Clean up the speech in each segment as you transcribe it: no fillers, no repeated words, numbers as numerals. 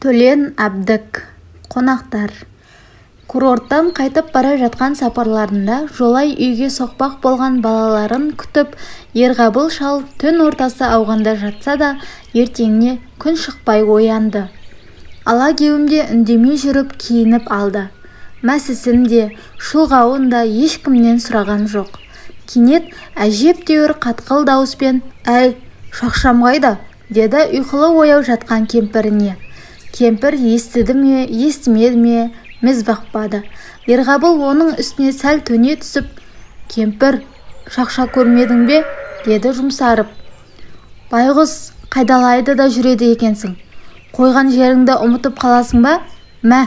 Төлен Әбдік. Қонақтар. Курорттан қайтып бара жатқан сапарларында жолай үйге соқпақ болған балаларын күтіп, Ерғабыл шал түн ортасы ауғанда жатса да, ертеңіне күн шықпай оянды. Ала кеуімде үндемей жүріп киініп алды. Мәсісін де, шұлғауын да ешкімнен сұраған жоқ. Кенет әжептәуір қатқыл дауыспен «Әй, шақшам қайда?» деді ұйқылы ояу жатқан кемпіріне. Кемпір естіді ме, естімеді ме, міз бақпады. Ерғабыл оның үстіне сәл төне түсіп, «Кемпір, шақша көрмедің бе?» деді жұмсарып. «Байғұс, қайдалайды да жүреді екенсің. Қойған жеріңді ұмытып қаласың ба? Мә!»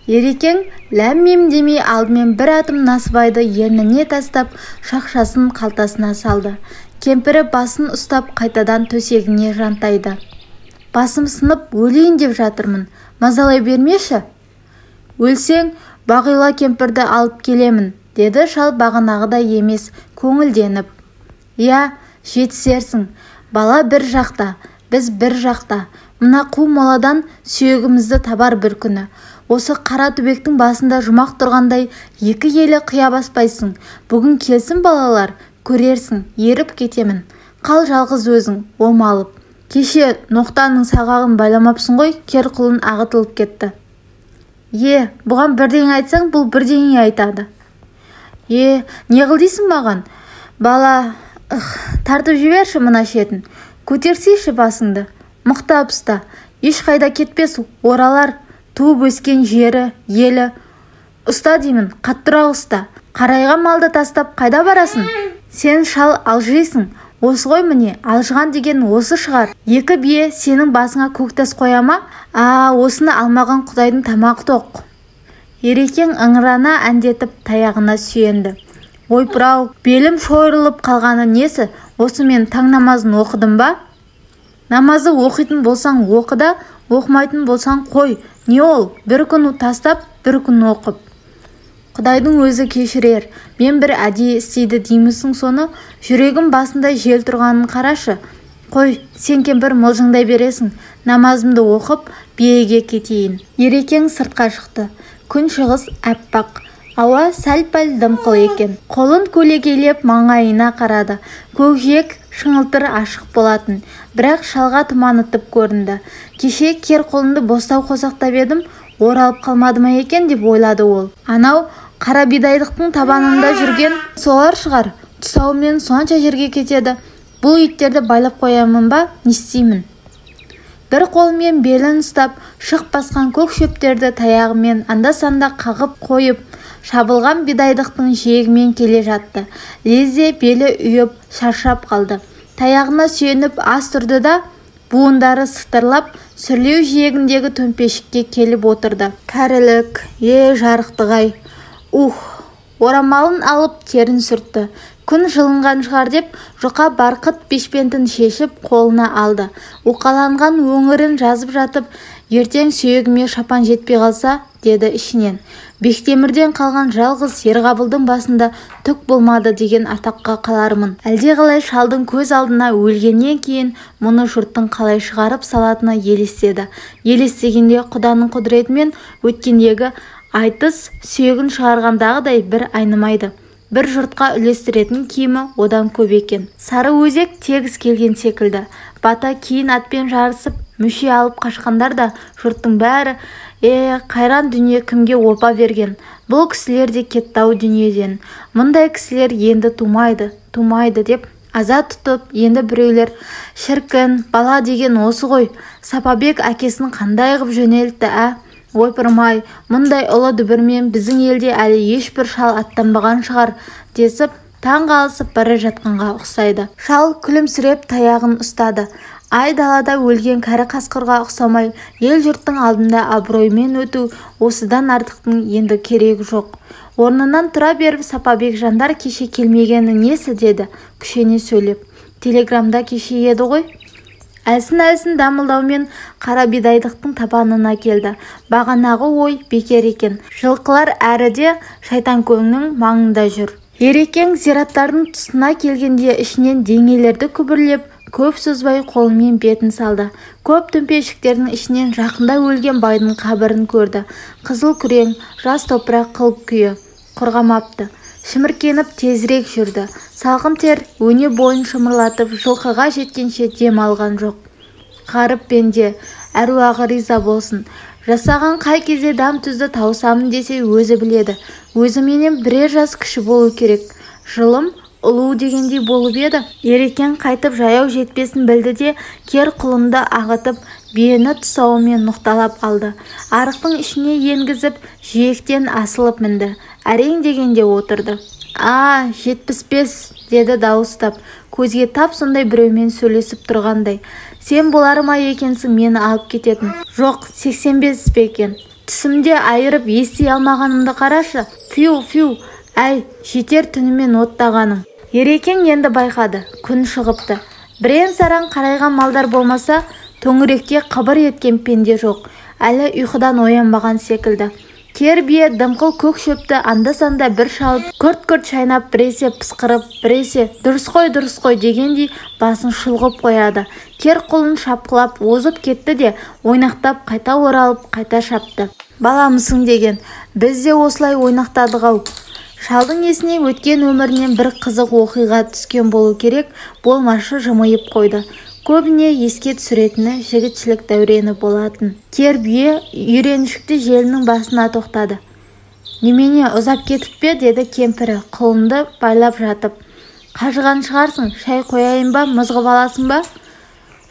Ерекең ләм-мим демей алдымен бір атым Насыбайды ерніне тастап, шақшасын қалтасына салды. Кемпірі басын ұстап қайтадан төсегіне жантайды. «Басым сынып өлейін деп жатырмын. Мазалай бермеші?» «Өлсең, Бағила кемпірді алып келемін», деді шал бағанағыдай емес, көңілденіп. «Я, жетісерсің. Бала бір жақта, біз бір жақта. Мына қу моладан сүйегімізді табар бір күні. Осы қара түбектің басында жұмақ тұрғандай екі елі қия баспайсың. Бүгін келсін балалар, көрерсің, еріп кетемін. Қал жалғыз өзің, омалып. Кеше ноқтаның сағағын байламапсың ғой», кер құлын ағытылып кетті. Бұған бірдеңе айтсаң, бұл бірдеңе айтады. Не қылдейсің маған? Бала, тартып жіберші мына шетін. Көтерсейші басыңды. Мықтап ұста. Ешқайда кетпес, оралар. Туып өскен жері, елі. Ұста деймін, қаттырақ ұста. Қарайға малды тастап қайда барасың? Сен шал алжисың. Осы ғой міне, алжыған деген осы шығар. Екі бие сенің басыңа көктас қоя ма? Осыны алмаған құдайдың тамағы тоқ. Ерекең ыңырана әндетіп таяғына сүйенді. «Ойпыр-ау, белім шойырылып қалғаны несі? Осы мен таң намазын оқыдым ба?» «Намазы оқитын болсаң оқыда, оқымайтын болсаң қой. Не ол? Бір күн тастап, бір күн оқып. Құдайдың өзі кешірер. Мен бір әдейі істейді деймісің соны? Жүрегім басында жел тұрғанын қарашы. Қой, сен кемпір мылжыңдай бересің. Намазымды оқып, биеге кетейін». Ерекең сыртқа шықты. Күн шығыс әппақ. Ауа сәл-пәл дымқыл екен. Қолын көлегейлеп маңайына қарады. Көкжиек шыңылтыр ашық болатын. Бірақ шалға тұманытып көрінді. Кеше кер қолынды бостау қосақтап едім, оралып қалмады ма екен деп ойлады ол. Анау қара бидайдықтың табанында жүрген солар шығар. Тұсауымен сонша жерге кетеді. Бұл иттерді байлап қоямын ба, не істеймін? Бір қолымен белін ұстап, шық басқан көк шөптерді таяғымен анда-санда қағып қойып, шабылған бидайдықтың жиегімен келе жатты. Лезде белі үйіп, шаршап қалды. Таяғына сүйеніп аз тұрды да, буындары сытырлап, сүрлеу жиегіндегі төмпешікке келіп отырды. Кәрілік, жарықтығай. Орамалын алып терін сүртті. Күн жылынған шығар деп, жұқа барқыт бешпентін шешіп қолына алды. Уқаланған өңірін жазып жатып, ертең сүйегіме шапан жетпей қалса, деді ішінен. Бектемірден қалған жалғыз Ерғабылдың басында түк болмады деген атаққа қалармын. Әлдеқалай шалдың көз алдына өлгеннен кейін мұны жұрттың қалай шығарып салатыны елестеді. Елестегенде Құданың құдіретімен өткендегі айтыс сүйегін шығарғандағыдай бір айнымайды. Бір жұртқа үлестіретін киімі одан көп екен. Сары өзек тегіс келген секілді. Бата кейін атпен жарысып, мүше алып қашқандар да жұрттың бәрі, қайран дүние кімге опа берген. Бұл кісілер де кетті-ау дүниеден. Мұндай кісілер енді тумайды деп аза тұтып, енді біреулер, шіркін, бала деген осы ғой. Сапабек әкесін қандай ғып жөнелтті, Ойпырмай, мұндай ұлы дүбірмен біздің елде әлі ешбір шал аттанбаған шығар, десіп, таңға алысып бара жатқанға ұқсайды. Шал күлімсіреп таяғын ұстады. Ай далада өлген кәрі қасқырға ұқсамай, ел жұрттың алдында абыроймен өту, осыдан артықтың енді керегі жоқ. Орнынан тұра беріп, Сапабек жандар кеше келмегені несі деді, күшене сөйлеп. Телеграмда кеше еді ғой. Әлсін-әлсін дамылдаумен қара бидайдықтың табанына келді. Бағанағы ой бекер екен. Жылқылар әріде шайтан көңнің маңында жүр. Ерекең зираттардың тұсына келгенде ішінен деңгейлерді күбірлеп, Көп созбай қолымен бетін салды. Көп төмпешіктердің ішінен жақында өлген байдың қабірін көрді. Қызыл күрең, жас топырақ қылып күйі. Құрғамапты. Шіміркеніп тезірек жүрді. Салқын тер өне бойын шымырлатып жылқыға жеткенше дем алған жоқ. Ғаріп пенде, әруағы риза болсын. Жасаған қай кезде дам тұзды тауысамын десе өзі біледі. Өзі менен бірер жас кіші болу керек. Жылым ұлу дегендей болып еді. Ерекен қайтып жаяу жетпесін білді де кер құлынды ағытып биені тұсауымен ноқталап алды. Арықтың ішіне енгізіп жиектен асылып мінді. Әрең дегенде отырды. 75 деді дауыстап, көзге тап сондай біреумен сөйлесіп тұрғандай. Сен болар ма екенсің мені алып кететін? Жоқ, 85 пе екен. Түсімде айырып ести алмағанымды қарашы. Фью, әй, жетер түнімен оттағаның. Ерекең енді байқады, күн шығыпты. Бірен-саран қарайған малдар болмаса, төңіректе қыбыр еткен пенде жоқ. Әлі ұйқыдан оянбаған секілді. Кер бие дымқыл көк шөпті анда-санда бір шалып, күрт-күрт шайнап, біресе пысқырып, біресе дұрыс қой дегендей басын шұлғып қояды. Кер құлын шапқылап озып кетті де, ойнақтап қайта оралып, қайта шапты. Баламысың деген, біз де осылай ойнақтадық-ау. Шалдың есіне өткен өмірінен бір қызық оқиға түскен болу керек, болмашы жымиып қойды. Көбіне еске түсіретіні жігітшілік дәурені болатын. Кер бие үйреншікті желінің басына тоқтады. Немене, ұзап кетіп пе? Деді кемпірі құлынды байлап жатып. Қажыған шығарсың, шай қояйын ба, мызғып аласың ба?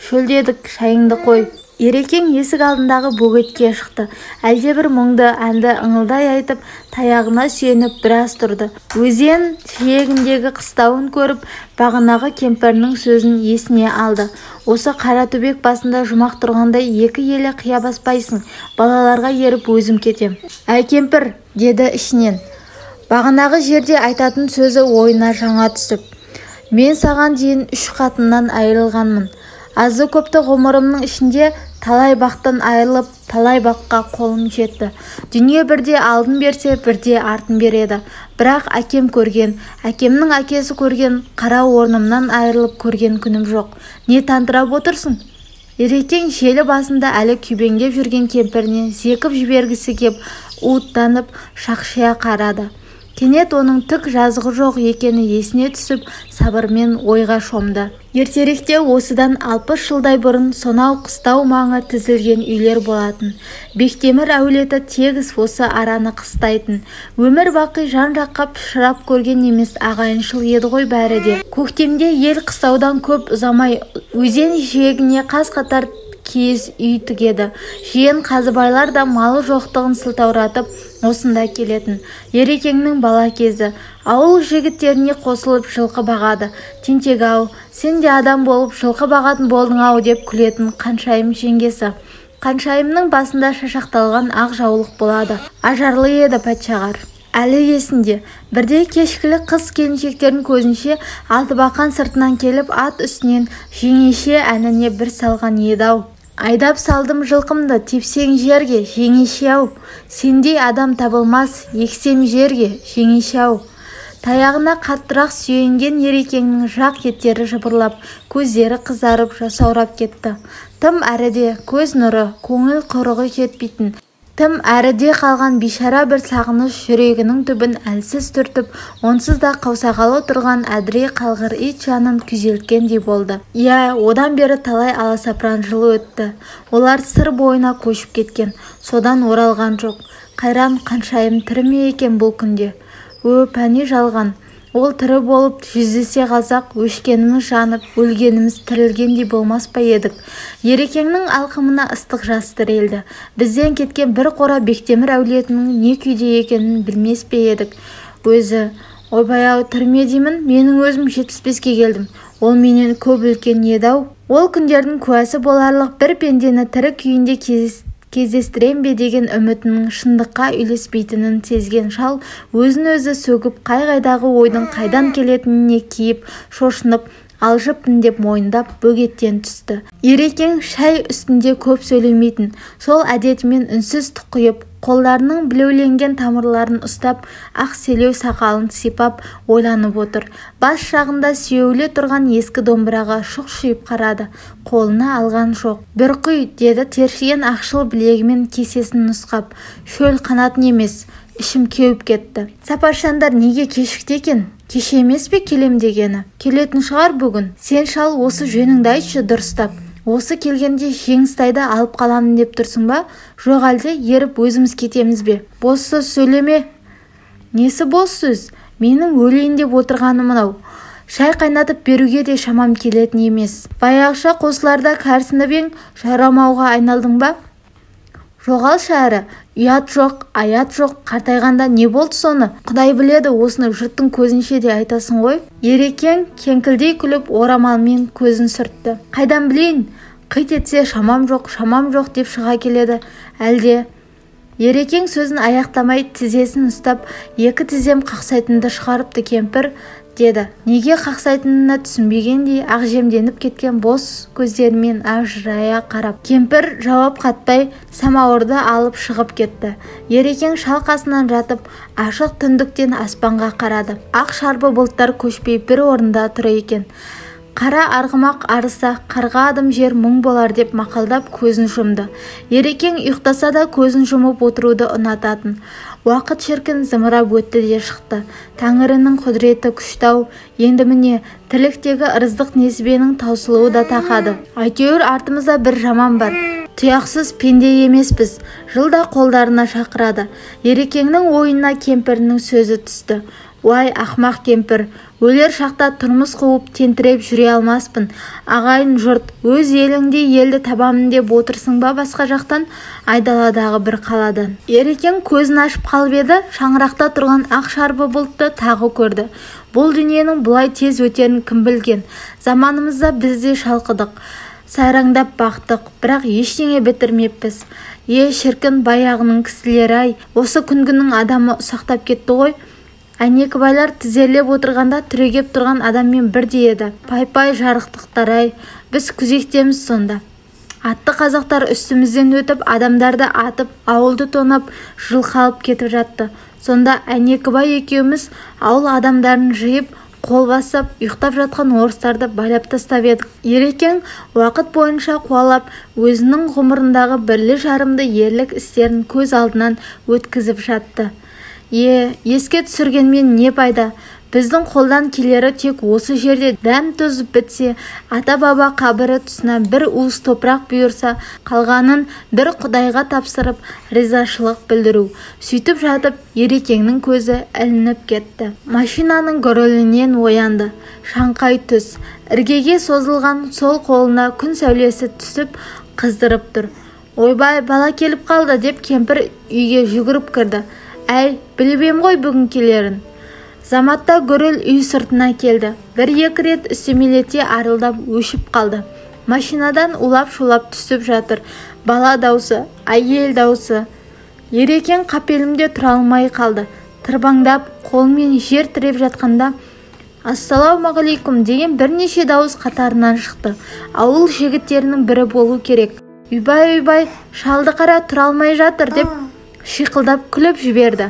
Шөлдедік, шайыңды қой. Ерекең есік алдындағы бөгетке шықты. Әлдебір мұңды әнді ыңылдай айтып, таяғына сүйеніп біраз тұрды. Өзен жиегіндегі қыстауын көріп, бағанағы кемпірінің сөзін есіне алды. Осы қара төбек басында жұмақ тұрғандай екі елі қия баспайсың. Балаларға еріп өзім кетем. Әй кемпір, деді ішінен. Бағанағы жерде айтатын сөзі ойына жаңа түсіп. Мен саған дейін 3 қатыннан айырылғанмын. Азы көпті ғұмырымның ішінде талай бақтан айырылып, талай баққа қолым жетті. Дүние бірде алдын берсе, бірде артын береді. Бірақ әкем көрген, әкемнің әкесі көрген, қара орнымнан айырылып көрген күнім жоқ. Не тантырап отырсың? Ерекең желі басында әлі күйбеңдеп жүрген кемпіріне зекіп жібергісі кеп, уыттанып шақшия қарады. Кенет оның түк жазығы жоқ екені есіне түсіп, сабырмен ойға шомды. Ертеректе осыдан 60 жылдай бұрын сонау қыстау маңы тізілген үйлер болатын. Бектемір әулеті тегіс осы араны қыстайтын. Өмір бақи жан-жаққа пышырап көрген емес, ағайыншыл еді ғой бәрі де. Көктемде ел қыстаудан көп ұзамай өзен жиегіне қаз-қатар киіз үй тігеді. Жиен қазыбайлар да малы жоқтығын сылтауратып осында келетін. Ерекеңнің бала кезі. Ауыл жігіттеріне қосылып жылқы бағады. Тентек-ау, сен де адам болып жылқы бағатын болдың-ау деп күлетін Қаншайым жеңгесі. Қаншайымның басында шашақталған ақ жаулық болады. Ажарлы еді патшағар. Әлі есінде. Бірде кешкілік қыз келіншектердің көзінше Алтыбақан сыртынан келіп ат үстінен жеңеше әніне бір салған еді-ау. Айдап салдым жылқымды, тепсең жерге, жеңеше-ау. Сендей адам табылмас, ексем жерге, жеңеше-ау. Таяғына қаттырақ сүйенген Ерекеңнің жақ еттері жыбырлап, көздері қызарып, жасаурап кетті. Тым әріде көз нұры, көңіл құрығы жетпейтін. Тым әріде қалған бишара бір сағыныш жүрегінің түбін әлсіз түртіп, онсыз да қаусағалы тұрған әдіре қалғыр ит жанын күйзелткендей болды. Одан бері талай аласапыран жыл өтті. Олар сыр бойына көшіп кеткен, содан оралған жоқ. Қайран Қаншайым тірі ме екен бұл күнде? Пәне жалған. Ол тірі болып жүздесе қалсақ, өшкеніміз жанып, өлгеніміз тірілгендей болмас па едік. Ерекеңнің алқымына ыстық жас тірелді. Бізден кеткен бір қора Бектемір әулетінің не күйде екенін білмес пе едік. Өзі, ойбай-ау, тірме деймін, менің өзім 75-ке келдім. Ол менен көп үлкен еді-ау. Ол күндердің куәсі боларлық бір пендені тірі күйінде кездестірем бе деген үмітінің шындыққа үйлеспейтінін сезген шал өзін өзі сөгіп қай-қайдағы ойдың қайдан келетініне киіп, шошынып, алжыппын деп мойындап бөгеттен түсті. Ерекең шай үстінде көп сөйлемейтін, сол әдетімен үнсіз тұқиып, қолдарының білеуленген тамырларын ұстап, ақ селеу сақалын сипап ойланып отыр. Бас жағында сүйеуле тұрған ескі домбыраға шұқшиып қарады. Қолына алған жоқ. «Bir құй», деді тершіген ақшыл білегімен кесесін нұсқап. «Шөл қанатын емес». Ішім кеуіп кетті. Сапаршандар неге кешікті екен? Кеше емес пе келем дегені? Келетін шығар бүгін. Сен шал осы жөніңді айтшы дұрыстап. Осы келгенде жеңістайды алып қаламын деп тұрсың ба? Жоқ әлде еріп өзіміз кетеміз бе? Бос сөз сөйлеме. Несі бос сөз? Менің өлейін деп отырғаным мынау. Шай қайнатып беруге де шамам келетін емес. Баяғыша қосыларда кәрсініп ең, жарамауға айналдың ба? Жоғалшы әрі, ұят жоқ, аят жоқ, қартайғанда не болды соны? Құдай біледі, осыны жұрттың көзінше де айтасың ғой. Ерекең кеңкілдей күліп орамалмен көзін сүртті. Қайдан білейін? Қит етсе шамам жоқ деп шыға келеді. Әлде Ерекең сөзін аяқтамай тізесін ұстап, екі тізем қақсайтынды шығарыпты кемпір, деді. Неге қақсайтынына түсінбегендей ақжемденіп кеткен бос көздерімен ажырая қарап. Кемпір жауап қатпай самауырды алып шығып кетті. Ерекең шалқасынан жатып, ашық түндіктен аспанға қарады. Ақ шарбы бұлттар көшпей бір орында тұр екен. Қара арғымақ арыса, қарға адым жер мұң болар деп мақалдап көзін жұмды. Ерекең ұйықтаса да көзін жұмып отыруды ұнататын. Уақыт шіркін зымырап өтті де шықты. Тәңірінің құдіреті күштау. Енді міне тірліктегі ырыздық несібенің таусылуы да тақады. Әйтеуір артымызда бір жаман бар. Тұяқсыз пенде емеспіз. Жылда қолдарына шақырады. Ерекеңнің ойына кемпірінің сөзі түсті. Уай ақмақ кемпір, өлер шақта тұрмыс қуып тентіреп жүре алмаспын. Ағайын жұрт, өз еліңде елді табамын деп отырсың ба басқа жақтан, айдаладағы бір қаладан? Ерекең көзін ашып қалып еді, шаңырақта тұрған ақ шарбы бұлтты тағы көрді. Бұл дүниенің бұлай тез өтерін кім білген? Заманымызда біз де шалқыдық, сайраңдап бақтық, бірақ ештеңе бітірмеппіз. Шіркін баяғының кісілері-ай, осы күнгінің адамы ұсақтап кетті ғой. Әнекі байлар тізерлеп отырғанда түрегеп тұрған адаммен бірдей еді. Пай-пай жарықтықтар-ай, біз күзектеміз сонда. Атты қазақтар үстімізден өтіп, адамдарды атып, ауылды тонап, жылқы алып кетіп жатты. Сонда Әнекібай екеуміз ауыл адамдарын жиып, қол басып, ұйықтап жатқан орыстарды байлап тастап едік. Ерекең уақыт бойынша қуалап, өзінің ғұмырындағы бірлі жарымды ерлік істерін көз алдынан өткізіп жатты. Еске түсіргенмен не пайда? Біздің қолдан келері тек осы жерде дәм тозып бітсе, ата-баба қабірі тұсына бір уыс топырақ бұйырса, қалғанын бір Құдайға тапсырып, ризашылық білдіру. Сөйтіп жатып, Ерекеңнің көзі ілініп кетті. Машинаның гүрілінен оянды. Шаңқай түс. Іргеге созылған сол қолына күн сәулесі түсіп, қыздырып тұр. Ойбай, бала келіп қалды деп кемпір үйге жүгіріп кірді. Әй, біліп ғой бүгін келерін. Заматта гүріл үй сыртына келді. Бір-екі рет үстемелете арылдап өшіп қалды. Машинадан улап-шулап түсіп жатыр. Бала даусы, әйел даусы. Ерекең қапелімде тұра алмай қалды. Тырбаңдап, қолмен жер тіреп жатқанда «Ассалаумағалейкум» деген бірнеше дауыс қатарынан шықты. Ауыл жігіттерінің бірі болу керек. Үйбай, шалды қара тұра алмай жатыр деп шиқылдап күліп жіберді.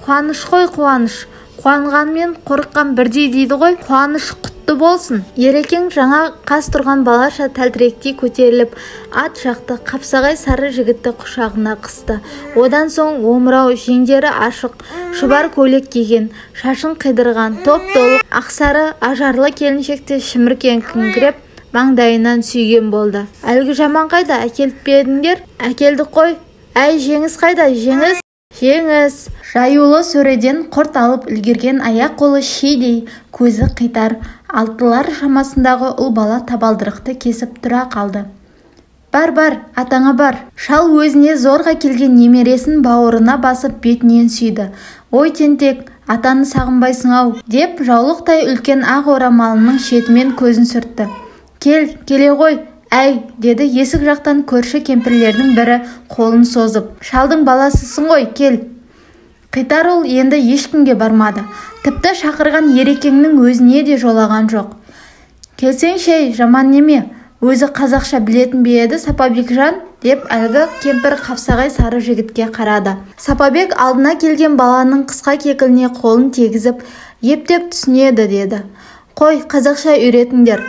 Қуаныш қой, қуаныш. Қуанғанмен қорыққан бірдей дейді ғой. Қуаныш құтты болсын. Ерекең жаңа қас тұрған балаша тәлтіректей көтеріліп, ат жақты қапсағай сары жігітті құшағына қысты. Одан соң омырау, жеңдері ашық, шұбар көйлек киген, шашын қидырған, топ-толық ақсары ажарлы келіншекті шіміркен күңгіреп маңдайынан сүйген болды. Әлгі жаман қайда, әкеліп бердіңдер? Әкелдік қой. Әй, жеңіс қайда, жеңіс? Жеңіс. Жаюлы сөреден құрт алып үлгерген аяқ қолы шидей, көзі қитар, алтылар шамасындағы ұл бала табалдырықты кесіп тұра қалды. Бар, атаңа бар. Шал өзіне зорға келген немересін бауырына басып бетінен сүйді. Ой тентек, атаны сағынбайсың-ау, деп жаулықтай үлкен ақ орамалының шетімен көзін сүртті. Келе ғой. Әй, деді есік жақтан көрші кемпірлердің бірі қолын созып. Шалдың баласысың ғой, кел. Қитар ол енді ешкімге бармады. Тіпті шақырған Ерекеңнің өзіне де жолаған жоқ. Келсең шей, жаман неме, өзі қазақша білетін бе еді Сапабекжан, деп әлгі кемпір қапсағай сары жігітке қарады. Сапабек алдына келген баланың қысқа кекіліне қолын тегізіп, ептеп түсінеді деді. Қой, қазақша үйретіңдер.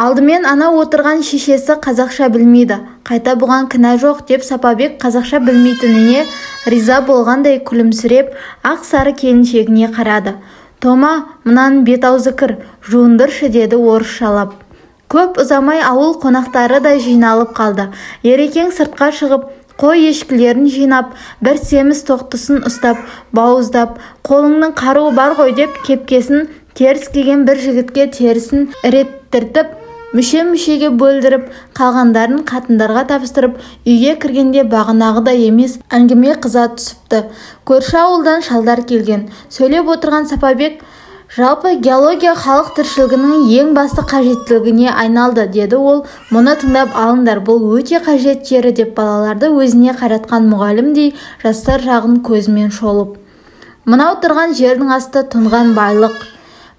Алдымен ана отырған шешесі қазақша білмейді. Қайта бұған кінә жоқ деп Сапабек қазақша білмейтініне риза болғандай күлімсіреп ақ сары келіншегіне қарады. Тома, мынаның бет-аузы кір, жуындыршы деді орысшалап. Көп ұзамай ауыл қонақтары да жиналып қалды. Ерекең сыртқа шығып, қой ешкілерін жинап, бір семіз тоқтысын ұстап, бауыздап, қолыңның қаруы бар ғой деп кепкесін теріс киген бір жігітке терісін іреттіртіп, мүше-мүшеге бөлдіріп, қалғандарын қатындарға табыстырып, үйге кіргенде бағанағыда емес әңгіме қыза түсіпті. Көрші ауылдан шалдар келген. Сөйлеп отырған Сапабек, жалпы геология халық тіршілігінің ең басты қажеттілігіне айналды, деді ол. Мұны тыңдап алыңдар, бұл өте қажет жері деп балаларды өзіне қаратқан мұғалімдей жастар жағын көзімен шолып. Мынау тұрған жердің асты тұнған байлық.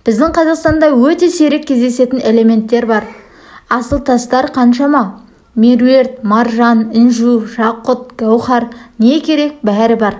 Біздің Қазақстанда өте сирек кездесетін элементтер бар. Асыл тастар қаншама? Меруерт, маржан, інжу, жақұт, гауһар, не керек бәрі бар.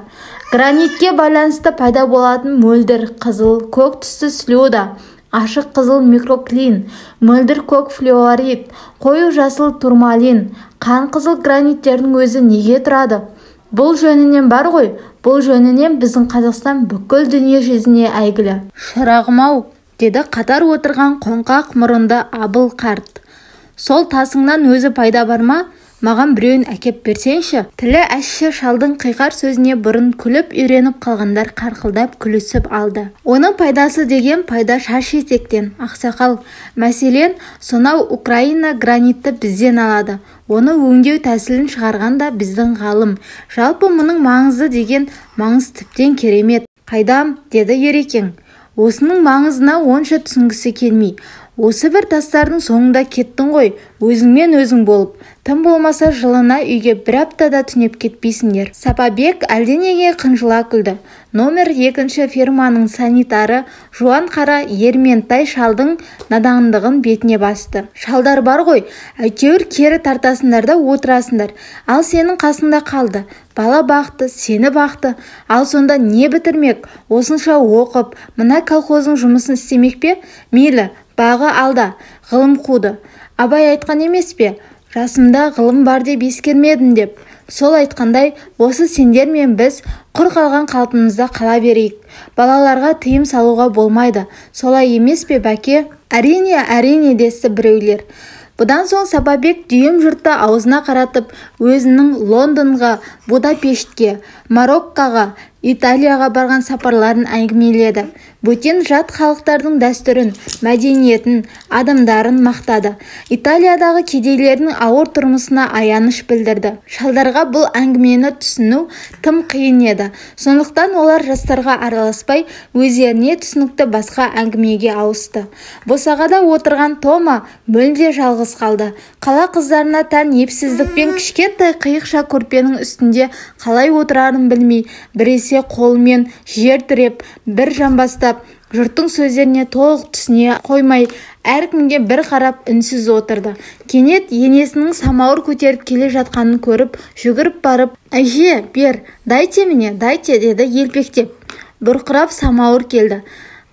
Гранитке байланысты пайда болатын мөлдір, қызыл, көк түсті слюда, ашық қызыл микроклин, мөлдір көк флюорит, қою жасыл турмалин, қан қызыл граниттердің өзі неге тұрады? Бұл жөнінен бар ғой, бұл жөнінен біздің Қазақстан бүкіл дүние жүзіне әйгілі. Шырағым-ау, деді қатар отырған қоңқақ мұрынды Абыл қарт. Сол тасыңнан өзі пайда бар ма? Маған біреуін әкеп берсеңші. Тілі әшші шалдың қиқар сөзіне бұрын күліп үйреніп қалғандар қарқылдап күлісіп алды. Оның пайдасы деген пайда шаш етектен, ақсақал. Мәселен, сонау Украина гранитті бізден алады. Оны өңдеу тәсілін шығарған да біздің ғалым. Жалпы мұның маңызы деген маңыз тіптен керемет. Қайдам, деді Ерекең. Осының маңызына онша түсінгісі келмей. Осы бір тастардың соңында кеттің ғой, өзіңмен өзің болып. Тым болмаса жылына үйге бір аптада түнеп кетпейсіңдер. Сапабек әлденеге қынжыла күлді. Номер 2 ферманың санитары жуан қара ерментай шалдың надандығын бетіне басты. Шалдар бар ғой, әйтеуір кері тартасыңдар да отырасыңдар. Ал сенің қасында қалды. Бала бақты, сені бақты. Ал сонда не бітірмек? Осынша оқып, мына колхоздың жұмысын істемек пе? Мейлі, бағы алда, ғылым қуды. Абай айтқан емес пе? Жасымда ғылым бар деп ескермедім деп. Сол айтқандай, осы сендер мен біз құр қалған қалпымызда қала берейік. Балаларға тыйым салуға болмайды. Солай емес пе, бәке? Әрине, десті біреулер. Бұдан соң Сапабек дүйім жұртты аузына қаратып, өзінің Лондонға, Будапештке, Мароккоға, Италияға барған сапарларын әңгімеледі. Бөтен жат халықтардың дәстүрін, мәдениетін, адамдарын мақтады. Италиядағы кедейлердің ауыр тұрмысына аяныш білдірді. Шалдарға бұл әңгімені түсіну тым қиын еді. Сондықтан олар жастарға араласпай, өздеріне түсінікті басқа әңгімеге ауысты. Босағада отырған Тома мүлде жалғыз қалды. Қала қыздарына тән епсіздікпен кішкентай қиықша көрпенің үстінде қалай отырарын білмей, біресе қолымен жер тіреп, бір жамбастап, жұрттың сөздеріне толық түсіне қоймай, әркімге бір қарап үнсіз отырды. Кенет енесінің самауыр көтеріп келе жатқанын көріп, жүгіріп барып, «Әже, бер, дайте мне, дайте», деді елпектеп. Бұрқырап самауыр келді.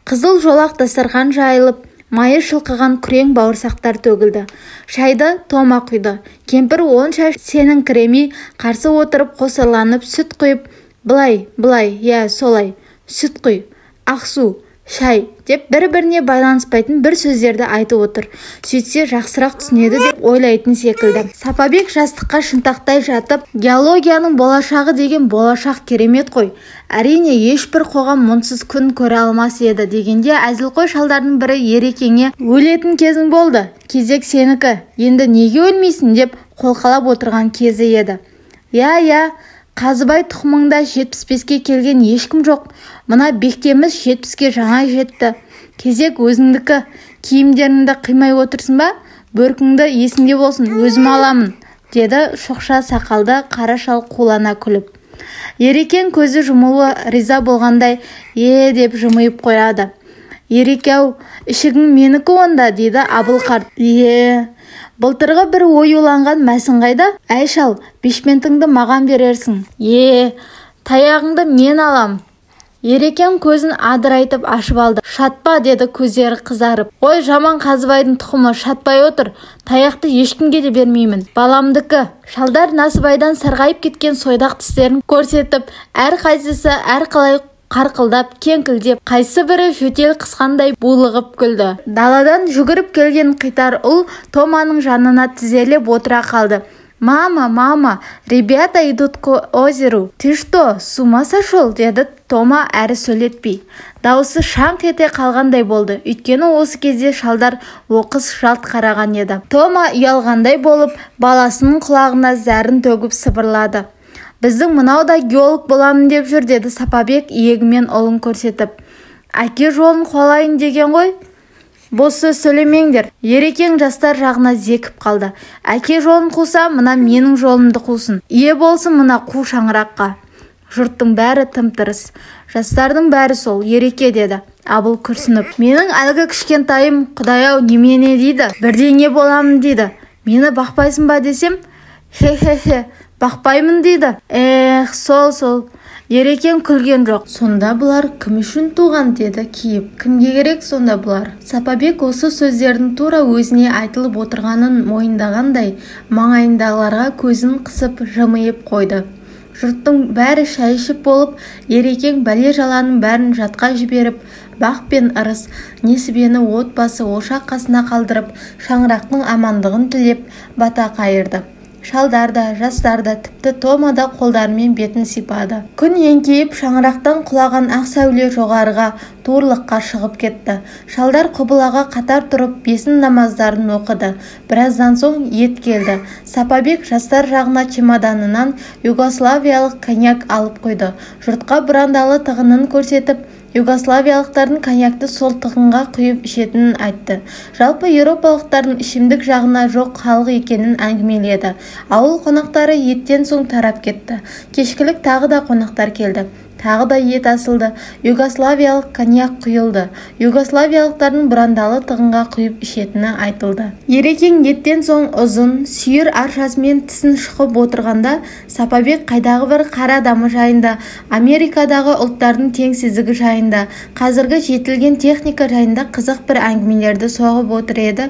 Қызыл жолақ дастархан жайылып, майы шылқыған күрең бауырсақтар төгілді. Шайды Тома құйды. Кемпір онша сеніңкіремей қарсы отырып қосарланып сүт құйып, «Былай, я, солай, сүт құй, ақсу, шай» деп бір-біріне байланыспайтын бір сөздерді айтып отыр. Сөйтсе жақсырақ түсінеді деп ойлайтын секілді. Сапабек жастыққа шынтақтай жатып, геологияның болашағы деген болашақ керемет қой. Әрине, ешбір қоғам мұнсыз күн көре алмас еді дегенде әзілқой шалдардың бірі Ерекеңе өлетін кезің болды. Кезек сенікі. Енді неге өлмейсің деп қолқалап отырған кезі еді. Я, Қазыбай тұқымыңда 75-ке келген ешкім жоқ. Мына бектеміз 70-ке жаңа жетті. Кезек өзіңдікі. Киімдеріңді қимай отырсың ба? Бөркіңді есіңде болсын, өзім аламын, деді шоқша сақалды қара шал қулана күліп. Ерекең көзі жұмулы риза болғандай, деп жымиып қояды. Ереке-ау, ішігің менікі онда, деді Абылқарт. Былтырғы бір ой ойланған мәсін қайда? Әй шал, бешпентіңді маған берерсің. Таяғыңды мен алам. Ерекем көзін адырайтып ашып алды. Шатпа, деді көздері қызарып. Ой, жаман Қазыбайдың тұқымы, шатпай отыр. Таяқты ешкімге де бермеймін. Баламдікі. Шалдар Насыбайдан сарғайып кеткен сойдақ тістерін көрсетіп, әрқайсысы әрқалай қарқылдап, кеңкілдеп, қайсы бірі жөтел қысқандай булығып күлді. Даладан жүгіріп келген қитар ұл Томаның жанына тізелеп отыра қалды. Мама, ребята идут к озеру. Ты что, с ума сошел? Деді Тома әрі сөйлетпей. Дауысы шаңқ ете қалғандай болды. Өйткені осы кезде шалдар оқыс жалт қараған еді. Тома ұялғандай болып, баласының құлағына зәрін төгіп сыбырлады. Біздің мынау да геолог боламын деп жүр, деді Сапабек иегімен ұлын көрсетіп. Әке жолын қуалайын деген ғой. Бос сөз сөйлемеңдер. Ерекең жастар жағына зекіп қалды. Әке жолын қуса, мына менің жолымды қусын. Ие болсын мына қу шаңыраққа. Жұрттың бәрі тым-тырыс. Жастардың бәрі сол, Ереке, деді Абыл күрсініп. Менің әлгі кішкентайым, Құдай-ау, немене дейді? Бірдеңе боламын дейді. Мені бақпайсың ба десем? Хе-хе-хе, бақпаймын дейді. Сол. Ерекем күлген жоқ. Сонда бұлар кім үшін туған, деді киіп. Кімге керек сонда бұлар? Сапабек осы сөздердің тура өзіне айтылып отырғанын мойындағандай, маңайындағыларға көзін қысып жымиып қойды. Жұрттың бәрі шай ішіп болып, Ерекең бәле-жаланың бәрін жатқа жіберіп, бақ пен ырыс, несібені отбасы ошақ қасына қалдырып, шаңырақтың амандығын тілеп, бата қайырды. Шалдар да, жастар да, тіпті Тома да қолдарымен бетін сипады. Күн еңкейіп, шаңырақтан құлаған ақ сәуле жоғарыға, туырлыққа шығып кетті. Шалдар құбылаға қатар тұрып, бесін намаздарын оқыды. Біраздан соң ет келді. Сапабек жастар жағына чемоданынан югославиялық коньяк алып қойды. Жұртқа бұрандалы тығынын көрсетіп, югославиялықтардың коньякты сол тығынға құйып ішетінін айтты. Жалпы еуропалықтардың ішімдік жағына жоқ халық екенін әңгімеледі. Ауыл қонақтары еттен соң тарап кетті. Кешкілік тағы да қонақтар келді. Тағы да ет асылды. Югославиялық коньяк құйылды. Югославиялықтардың бұрандалы тығынға құйып ішетіні айтылды. Ерекең еттен соң ұзын, сүйір аршасымен тісін шұқып отырғанда, Сапабек қайдағы бір қара адамы жайында, Америкадағы ұлттардың теңсіздігі жайында, қазіргі жетілген техника жайында қызық бір әңгімелерді соғып отыр еді.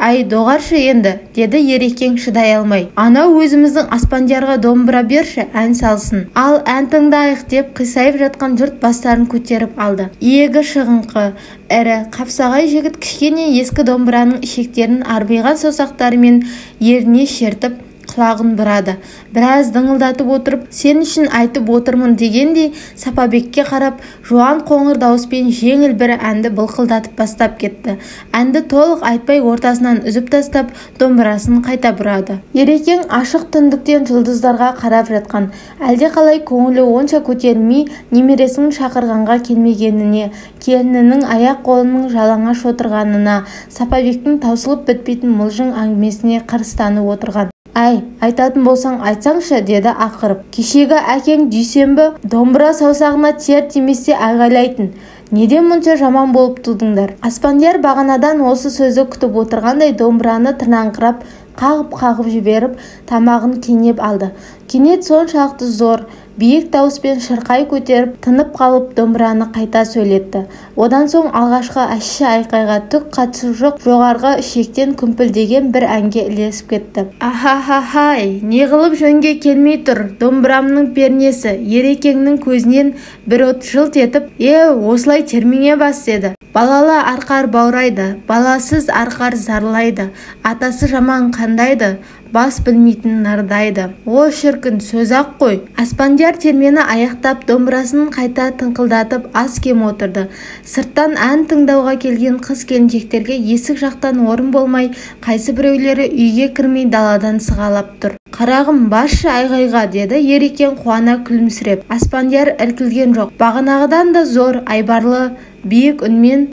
Ай, доғаршы енді, деді Ерекең шыдай алмай. Анау өзіміздің Аспандиярға домбыра берші, ән салсын. Ал ән тыңдайық деп қисайып жатқан жұрт бастарын көтеріп алды. Иегі шығыңқы, әрі қапсағай жігіт кішкене ескі домбыраның ішектерін арбиған саусақтарымен еріне шертіп құлағын бұрады. Біраз дыңылдатып отырып, сен үшін айтып отырмын дегендей, Сапабекке қарап, жуан қоңыр дауыспен жеңіл бір әнді былқылдатып бастап кетті. Әнді толық айтпай ортасынан үзіп тастап, домбырасын қайта бұрады. Ерекең ашық түндіктен жұлдыздарға қарап жатқан. Әлде қалай көңілі онша көтерілмей, немересінің шақырғанға келмегеніне, келінінің аяқ қолының жалаңаш отырғанына, Сапабектің таусылып бітпейтін мылжың әңгімесіне қырыстанып отырған. Әй, айтатын болсаң айтсаңшы, деді ақырып. Кешегі әкең дүйсенбі домбыра саусағына тер тимесе айғайлайтын. Неден мұнша жаман болып тудыңдар? Аспандияр бағанадан осы сөзді күтіп отырғандай домбыраны тырнаңқырап, қағып жіберіп, тамағын кенеп алды. Кенет соншалықты зор, биік дауыспен шырқай көтеріп, тынып қалып домбыраны қайта сөйлетті. Одан соң алғашқы ащы айқайға түк қатысы жоқ жоғарғы ішектен күмпілдеген бір әнге ілесіп кетті. Ахахахай, не қылып жөнге келмей тұр, домбырамның пернесі. Ерекеңнің көзінен бір от жылт етіп, осылай термеңе бас, деді. Балалы арқар баурайды, баласыз арқар зарлайды, атасы жаман қандайды, бас білмейтін нардайды. О шіркін, сөз-ақ қой. Аспандияр термені аяқтап, домбырасын қайта тыңқылдатып аз кем отырды. Сырттан ән тыңдауға келген қыз-келіншектерге есік жақтан орын болмай, қайсы біреулері үйге кірмей даладан сығалап тұр. Қарағым, басшы айғайға, деді Ерекең қуана күлімсіреп. Аспандияр іркілген жоқ. Бағанағыдан да зор, айбарлы, биік үнмен,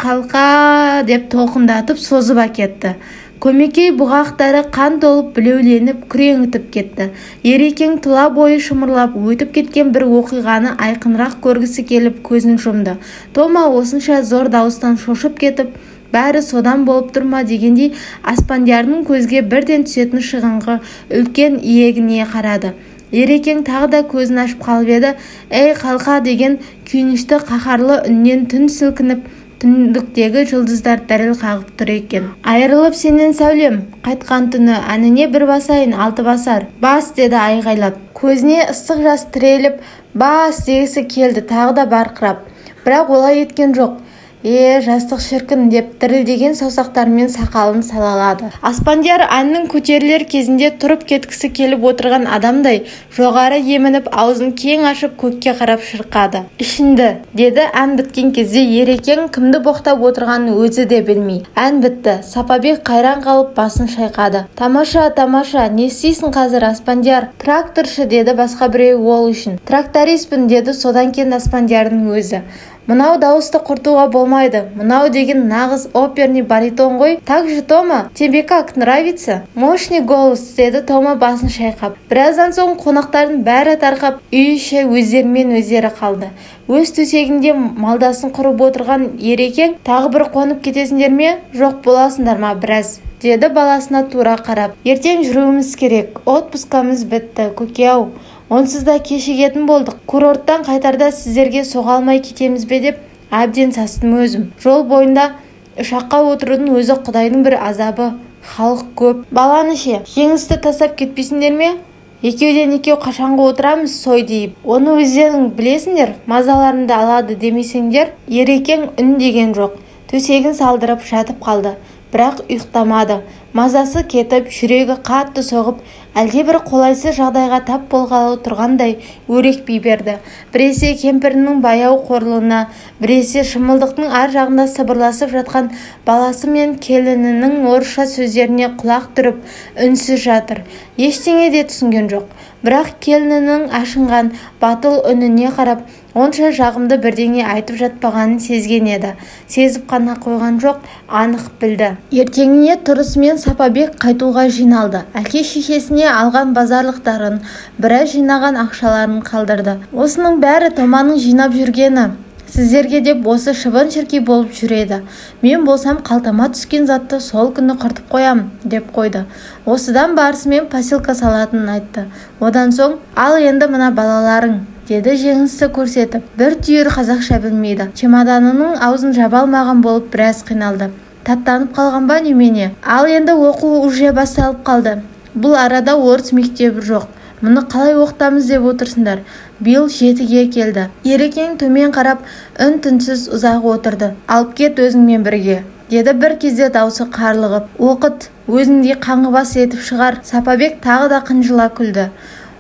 қалқа деп толқындатып созып әкетті. Көмекей бұғақтары қан толып білеуленіп күреңітіп кетті. Ерекең тұла бойы шымырлап өтіп кеткен бір оқиғаны айқынырақ көргісі келіп көзін жұмды. Тома осынша зор дауыстан шошып кетіп, бәрі содан болып тұрма дегендей Аспандиярдың көзге бірден түсетін шығыңқы үлкен иегіне қарады. Ерекең тағы да көзін ашып қалып еді. «Ей қалқа!» деген күйінішті қаһарлы үннен түн сілкініп, түндіктегі жұлдыздар діріл қағып тұр екен. «Айырылып сенен сәулем, қайтқан түні әніне бір басайын, 6 басар. Бас!» деді айғайлап. Көзіне ыстық жас тіреліп, бас дегісі келді тағы да барқырап. Бірақ олай еткен жоқ. Жастық шіркін деп дірілдеген саусақтарымен сақалын салалады. Аспандияр әннің көтерілер кезінде тұрып кеткісі келіп отырған адамдай жоғары емініп, аузын кең ашып көкке қарап шырқады. «Ішінді!» деді ән біткен кезде. Ерекең кімді боқтап отырғанын өзі де білмей. Ән бітті. Сапабек қайран қалып басын шайқады. «Тамаша, тамаша, не істейсің қазір, Аспандияр?» «Тракторшы!» деді басқа біреу ол үшін. «Трактористпін!» деді содан кейін Аспандиярдың өзі. «Мынау дауысты құртуға болмайды. Мынау деген нағыз оперный баритон ғой. Так же, Тома, тебе как, нравится?» «Мощный голос!» деді Тома басын шайқап. Біраздан соң қонақтардың бәрі тарқап, үй іші өздерімен өздері қалды. Өз төсегінде малдасын құрып отырған Ерекең, «Тағы бір қонып кетесіңдер ме? Жоқ боласыңдар ма біраз?» деді баласына тура қарап. «Ертең жүруіміз керек. Отпускамыз бітті, көке-ау. Онсыз да кешігетін болдық. Курорттан қайтарда сіздерге соға алмай кетеміз бе деп әбден састым өзім. Жол бойында ұшаққа отырудың өзі құдайдың бір азабы. Халық көп. Баланы ше, жеңісті тастап кетпейсіңдер ме? Екеуден екеу қашанғы отырамыз сой дейіп. Оны өздерің білесіңдер, мазаларыңды алады демесеңдер?» Ерекең үн деген жоқ. Төсегін салдырып жатып қалды. Бірақ ұйықтамады. Мазасы кетіп, жүрегі қатты соғып, әлде бір қолайсыз жағдайға тап болғалы тұрғандай өрекпей берді. Біресе кемпірінің баяу қорлығына, біресе шымылдықтың ар жағында сыбырласып жатқан баласы мен келінінің орысша сөздеріне құлақ түріп үнсіз жатыр. Ештеңе де түсінген жоқ. Бірақ келінінің ашынған батыл үніне қарап, онша жағымды бірдеңе айтып жатпағанын сезген еді. Сезіп қана қойған жоқ, анық білді. Ертеңіне тұрысымен Сапабек қайтуға жиналды. Әке-шешесіне алған базарлықтарын, біраз жинаған ақшаларын қалдырды. Осының бәрі Томаның жинап жүргені. Сіздерге деп осы шыбын-шіркей болып жүреді. Мен болсам қалтама түскен затты сол күні құртып қоям, деп қойды. Осыдан барысымен поселка салатынын айтты. Одан соң, «Ал енді мына балаларың», деді жеңісті көрсетіп. Бір түйір қазақша білмейді. Чемоданының аузын жаба алмаған болып біраз қиналды. Таттанып қалған ба немене? Ал енді оқу уже басталып қалды. Бұл арада орыс мектебі жоқ. Мұны қалай оқытамыз деп отырсыңдар? Биыл 7-ге келді. Ерекең төмен қарап, үн-түнсіз ұзақ отырды. «Алып кет өзіңмен бірге», деді бір кезде даусы қарлығып. «Оқыт, өзіңдей қаңғыбас етіп шығар». Сапабек тағы да қынжыла күлді.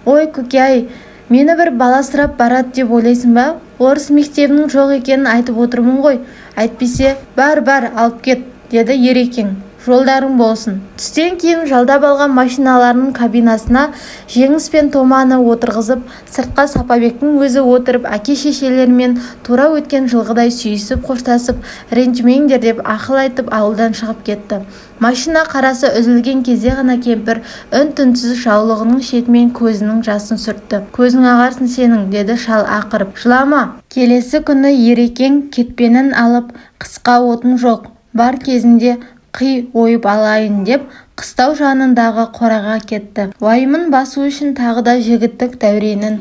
«Ой, көке-ай, мені бір бала сұрап барады деп ойлайсың ба? Орыс мектебінің жоқ екенін айтып отырмын ғой. Әйтпесе, бар, алып кет», деді Ерекең. «Жолдарың болсын». Түстен кейін жалдап алған машиналарының кабинасына Жеңіс пен Томаны отырғызып, сыртқа Сапабектің өзі отырып, әке-шешелерімен тура өткен жылғыдай сүйісіп, қоштасып, ренжімеңдер деп ақыл айтып ауылдан шығып кетті. Машина қарасы үзілген кезде ғана кемпір үн-түнсіз жаулығының шетімен көзінің жасын сүртті. «Көзің ағарсын сенің», деді шал ақырып. «Жылама». Келесі күні Ерекең кетпенін алып, қысқа отын жоқ, бар кезінде қи ойып алайын деп қыстау жанындағы қораға кетті. Уайымын басу үшін тағы да жігіттік дәуренін,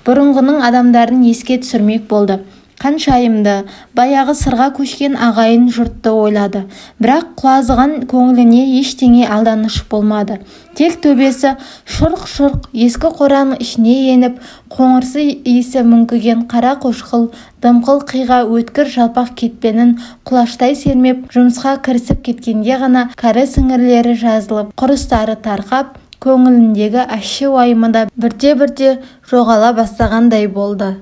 бұрынғының адамдарын еске түсірмек болды. Қаншайымды, баяғы сырға көшкен ағайын жұртты ойлады. Бірақ құлазыған көңіліне ештеңе алданыш болмады. Тек төбесі шұрқ-шұрқ ескі қораның ішіне еніп, қоңырсы иісі мүңкіген қара қошқыл, дымқыл қиға өткір жалпақ кетпенін құлаштай сермеп, жұмысқа кірісіп кеткенде ғана кәрі сіңірлері жазылып, құрыстары тарқап, көңіліндегі ащы уайымы да бірте-бірте жоғала бастағандай болды.